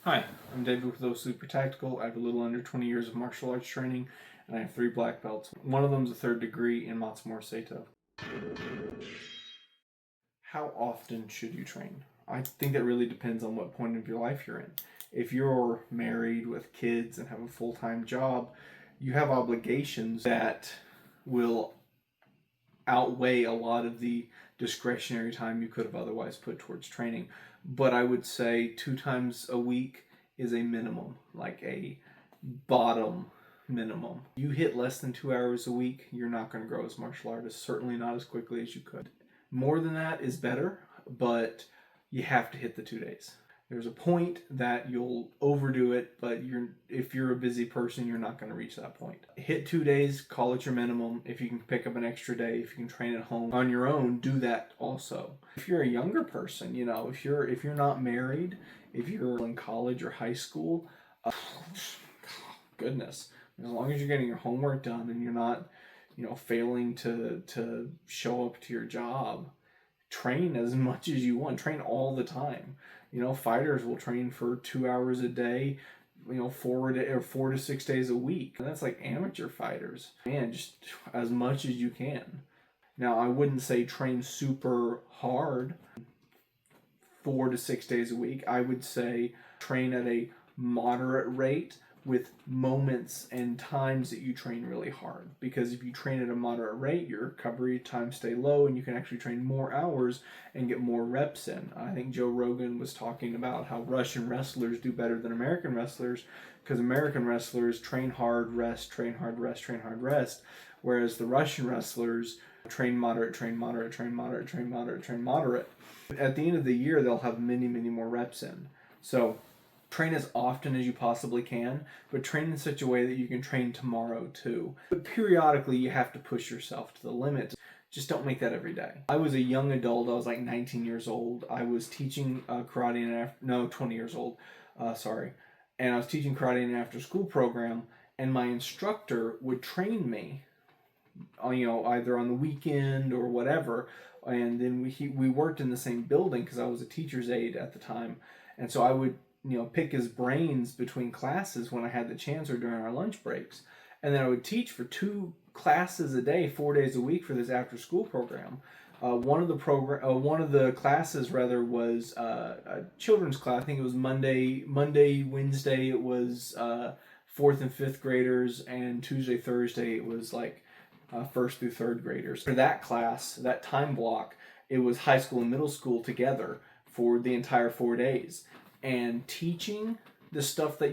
Hi, I'm David with Low Super Tactical. I have a little under 20 years of martial arts training, and I have 3 black belts. One of them is a third degree in Matsumori Seito. How often should you train? I think that really depends on what point of your life you're in. If you're married with kids and have a full-time job, you have obligations that will outweigh a lot of the discretionary time you could have otherwise put towards training. But I would say 2 times a week is a minimum, like a bottom minimum. You hit less than 2 hours a week, you're not going to grow as a martial artist, certainly not as quickly as you could. More than that is better, but you have to hit the 2 days. There's a point that you'll overdo it, but if you're a busy person, you're not going to reach that point. Hit 2 days, call it your minimum. If you can pick up an extra day, if you can train at home on your own, do that also. If you're a younger person, if you're not married, if you're in college or high school, goodness, as long as you're getting your homework done and you're not, failing to show up to your job, train as much as you want. Train all the time. Fighters will train for 2 hours a day, 4 to 6 days a week. And that's like amateur fighters. Man, just as much as you can. Now, I wouldn't say train super hard 4 to 6 days a week. I would say train at a moderate rate with moments and times that you train really hard. Because if you train at a moderate rate, your recovery times stay low and you can actually train more hours and get more reps in. I think Joe Rogan was talking about how Russian wrestlers do better than American wrestlers because American wrestlers train hard, rest, train hard, rest, train hard, rest, whereas the Russian wrestlers train moderate, train moderate, train moderate, train moderate, train moderate. At the end of the year, they'll have many, many more reps in. So train as often as you possibly can, but train in such a way that you can train tomorrow too. But periodically, you have to push yourself to the limit. Just don't make that every day. I was a young adult. I was like 19 years old. I was teaching karate in 20 years old. Sorry. And I was teaching karate in an after-school program, and my instructor would train me, either on the weekend or whatever. And then we worked in the same building because I was a teacher's aide at the time, and so I would pick his brains between classes when I had the chance or during our lunch breaks. And then I would teach for 2 classes a day, 4 days a week for this after school program. One of the classes rather was a children's class. I think it was Monday, Wednesday it was 4th and 5th graders, and Tuesday, Thursday it was like 1st through 3rd graders. For that class, that time block, it was high school and middle school together for the entire 4 days. And teaching the stuff that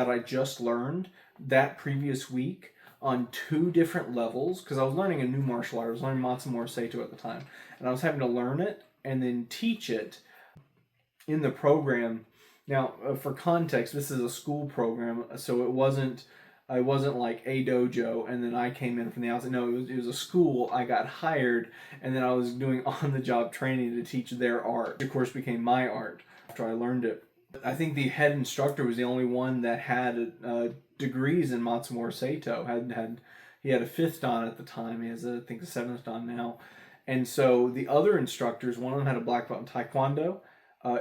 I just learned that previous week on 2 different levels, because I was learning a new martial art. I was learning Matsumori Seito at the time, and I was having to learn it and then teach it in the program. Now, for context, this is a school program, so it wasn't like a dojo and then I came in from the outside. No, it was a school. I got hired, and then I was doing on-the-job training to teach their art. Of course, became my art after I learned it. I think the head instructor was the only one that had degrees in Matsumori Seito. He had a 5th dan at the time. He has I think a 7th dan now. And so the other instructors, one of them had a black belt in Taekwondo.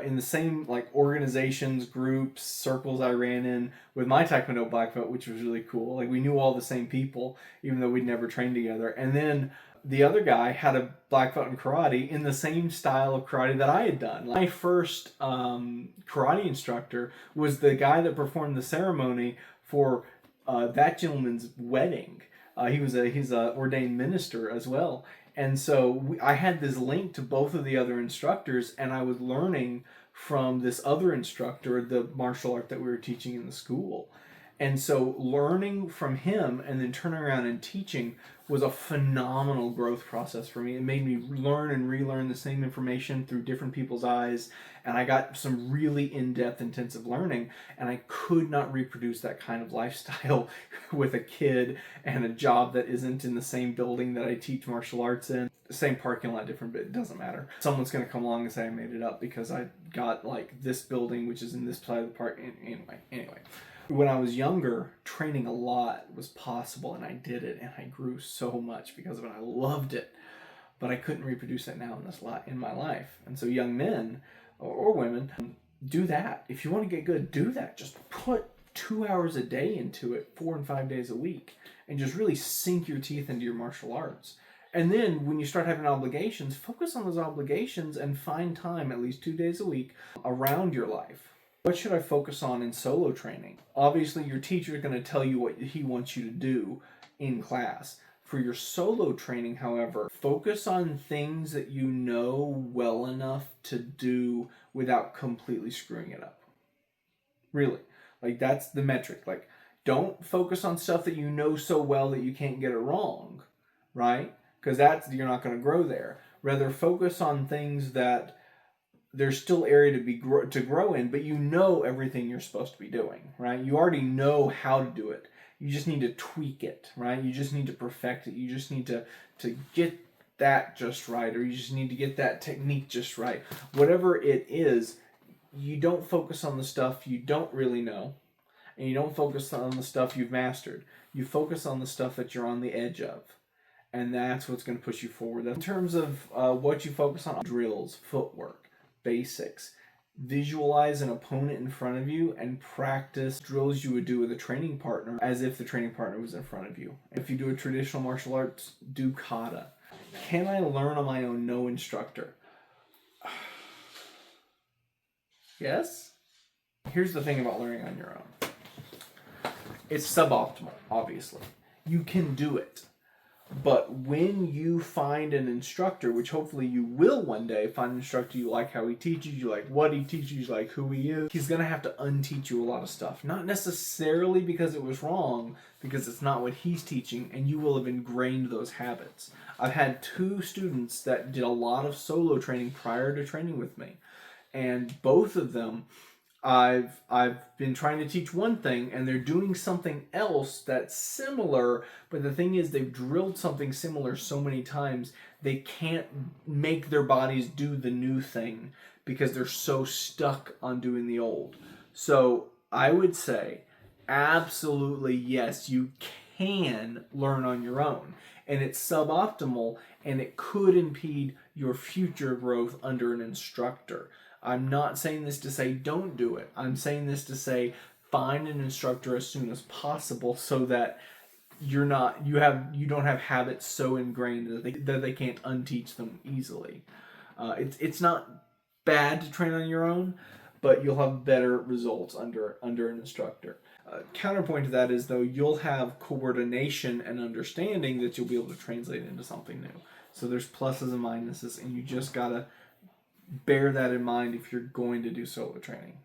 In the same organizations, groups, circles I ran in with my Taekwondo black belt, which was really cool. Like we knew all the same people, even though we'd never trained together. And then the other guy had a black belt in karate in the same style of karate that I had done. My first karate instructor was the guy that performed the ceremony for that gentleman's wedding. He's a ordained minister as well. And so I had this link to both of the other instructors, and I was learning from this other instructor the martial art that we were teaching in the school. And so learning from him and then turning around and teaching was a phenomenal growth process for me. It made me learn and relearn the same information through different people's eyes, and I got some really in-depth, intensive learning, and I could not reproduce that kind of lifestyle with a kid and a job that isn't in the same building that I teach martial arts in. Same parking lot, different, but it doesn't matter. Someone's going to come along and say I made it up because I got this building, which is in this side of the park. Anyway. When I was younger, training a lot was possible, and I did it, and I grew so much because of it. I loved it, but I couldn't reproduce that now in my life. And so young men or women, do that. If you want to get good, do that. Just put 2 hours a day into it, 4 and 5 days a week, and just really sink your teeth into your martial arts. And then when you start having obligations, focus on those obligations and find time, at least 2 days a week, around your life. What should I focus on in solo training? Obviously, your teacher is going to tell you what he wants you to do in class. For your solo training, however, focus on things that you know well enough to do without completely screwing it up. Really. Like, that's the metric. Like, don't focus on stuff that you know so well that you can't get it wrong, right? Because you're not going to grow there. Rather, focus on things that there's still area to grow in, but you know everything you're supposed to be doing, right? You already know how to do it. You just need to tweak it, right? You just need to perfect it. You just need to get that just right, or you just need to get that technique just right. Whatever it is, you don't focus on the stuff you don't really know, and you don't focus on the stuff you've mastered. You focus on the stuff that you're on the edge of, and that's what's going to push you forward. In terms of what you focus on, drills, footwork, basics. Visualize an opponent in front of you and practice drills you would do with a training partner as if the training partner was in front of you. If you do a traditional martial arts, do kata. Can I learn on my own? No instructor. Yes? Here's the thing about learning on your own. It's suboptimal, obviously. You can do it. But when you find an instructor, which hopefully you will one day, find an instructor you like how he teaches, you like what he teaches, you like who he is, he's going to have to unteach you a lot of stuff. Not necessarily because it was wrong, because it's not what he's teaching, and you will have ingrained those habits. I've had 2 students that did a lot of solo training prior to training with me, and both of them, I've been trying to teach one thing and they're doing something else that's similar, but the thing is they've drilled something similar so many times they can't make their bodies do the new thing because they're so stuck on doing the old. So I would say absolutely yes, you can learn on your own, and it's suboptimal and it could impede your future growth under an instructor. I'm not saying this to say don't do it. I'm saying this to say find an instructor as soon as possible so that you don't have habits so ingrained that they can't unteach them easily. It's not bad to train on your own, but you'll have better results under an instructor. Counterpoint to that is, though, you'll have coordination and understanding that you'll be able to translate into something new. So there's pluses and minuses, and you just gotta bear that in mind if you're going to do solo training.